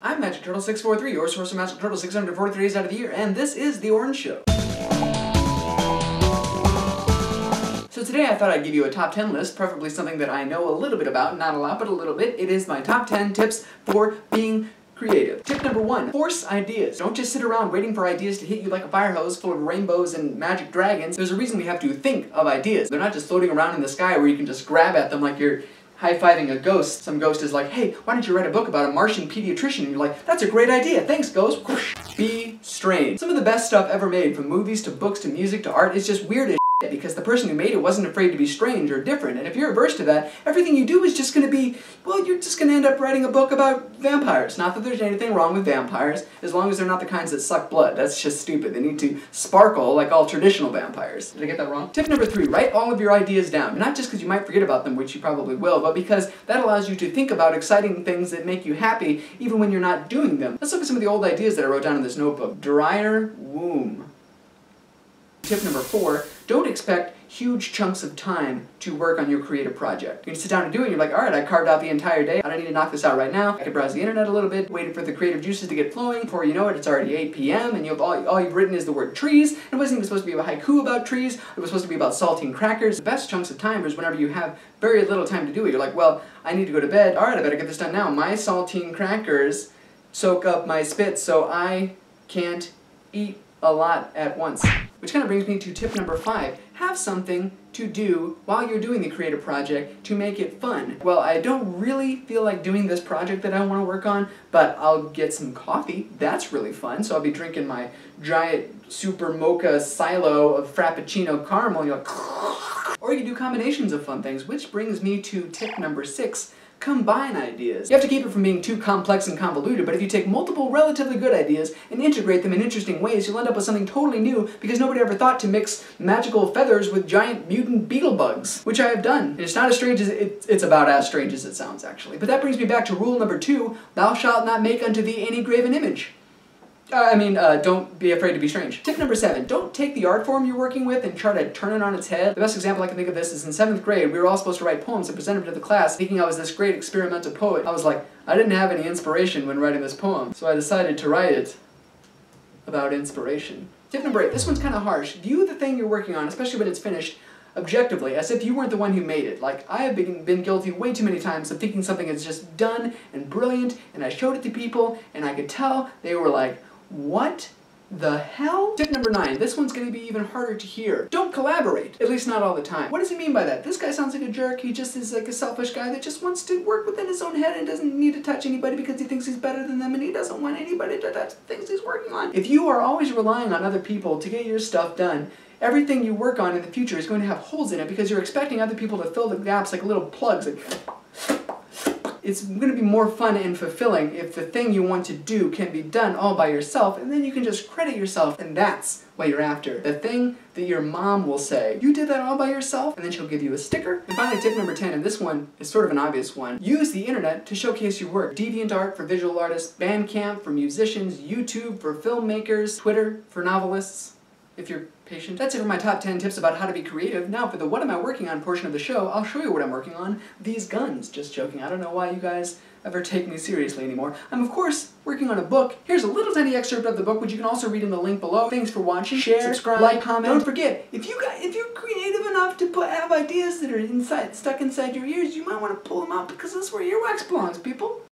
I'm Magic Turtle 643, your source of Magic Turtle 643 days out of the year, and this is The Orange Show. So today I thought I'd give you a top 10 list, preferably something that I know a little bit about, not a lot, but a little bit. It is my top 10 tips for being creative. Tip number 1, force ideas. Don't just sit around waiting for ideas to hit you like a fire hose full of rainbows and magic dragons. There's a reason we have to think of ideas. They're not just floating around in the sky where you can just grab at them like you're high-fiving a ghost. Some ghost is like, hey, why don't you write a book about a Martian pediatrician? And you're like, that's a great idea, thanks ghost. Be strange. Some of the best stuff ever made, from movies to books to music to art, is just weird as shit because the person who made it wasn't afraid to be strange or different. And if you're averse to that, everything you do is just going to be, well, you're just going to end up writing a book about vampires. Not that there's anything wrong with vampires, as long as they're not the kinds that suck blood. That's just stupid. They need to sparkle like all traditional vampires. Did I get that wrong? Tip number 3, write all of your ideas down. Not just because you might forget about them, which you probably will, but because that allows you to think about exciting things that make you happy even when you're not doing them. Let's look at some of the old ideas that I wrote down in this notebook. Dryer womb. Tip number 4, don't expect huge chunks of time to work on your creative project. You can sit down and do it and you're like, alright, I carved out the entire day, I don't need to knock this out right now. I could browse the internet a little bit, waited for the creative juices to get flowing. Before you know it, it's already 8 p.m. and all you've written is the word trees. It wasn't even supposed to be a haiku about trees, it was supposed to be about saltine crackers. The best chunks of time is whenever you have very little time to do it. You're like, well, I need to go to bed, alright, I better get this done now. My saltine crackers soak up my spit so I can't eat a lot at once. Which kind of brings me to tip number 5. Have something to do while you're doing the creative project to make it fun. Well, I don't really feel like doing this project that I want to work on, but I'll get some coffee. That's really fun. So I'll be drinking my giant super mocha silo of Frappuccino caramel. You're like, or you can do combinations of fun things, which brings me to tip number 6. Combine ideas. You have to keep it from being too complex and convoluted, but if you take multiple relatively good ideas and integrate them in interesting ways, you'll end up with something totally new because nobody ever thought to mix magical feathers with giant mutant beetle bugs, which I have done. And it's not as strange as it's about as strange as it sounds, actually. But that brings me back to rule number 2, thou shalt not make unto thee any graven image. Don't be afraid to be strange. Tip number 7, don't take the art form you're working with and try to turn it on its head. The best example I can think of this is in 7th grade, we were all supposed to write poems and present them to the class, thinking I was this great experimental poet. I was like, I didn't have any inspiration when writing this poem, so I decided to write it about inspiration. Tip number 8, this one's kind of harsh. View the thing you're working on, especially when it's finished, objectively, as if you weren't the one who made it. Like, I have been guilty way too many times of thinking something is just done and brilliant, and I showed it to people, and I could tell they were like, what the hell? Tip number 9. This one's going to be even harder to hear. Don't collaborate. At least not all the time. What does he mean by that? This guy sounds like a jerk. He just is like a selfish guy that just wants to work within his own head and doesn't need to touch anybody because he thinks he's better than them and he doesn't want anybody to touch the things he's working on. If you are always relying on other people to get your stuff done, everything you work on in the future is going to have holes in it because you're expecting other people to fill the gaps like little plugs. It's going to be more fun and fulfilling if the thing you want to do can be done all by yourself, and then you can just credit yourself, and that's what you're after. The thing that your mom will say, you did that all by yourself, and then she'll give you a sticker. And finally, tip number 10, and this one is sort of an obvious one. Use the internet to showcase your work. DeviantArt for visual artists, Bandcamp for musicians, YouTube for filmmakers, Twitter for novelists, if you're patient. That's it for my top 10 tips about how to be creative. Now for the what am I working on portion of the show, I'll show you what I'm working on. These guns. Just joking. I don't know why you guys ever take me seriously anymore. I'm of course working on a book. Here's a little tiny excerpt of the book, which you can also read in the link below. Thanks for watching. Share, subscribe, like, comment. Don't forget, if you're creative enough to have ideas that are stuck inside your ears, you might want to pull them out because that's where earwax belongs, people.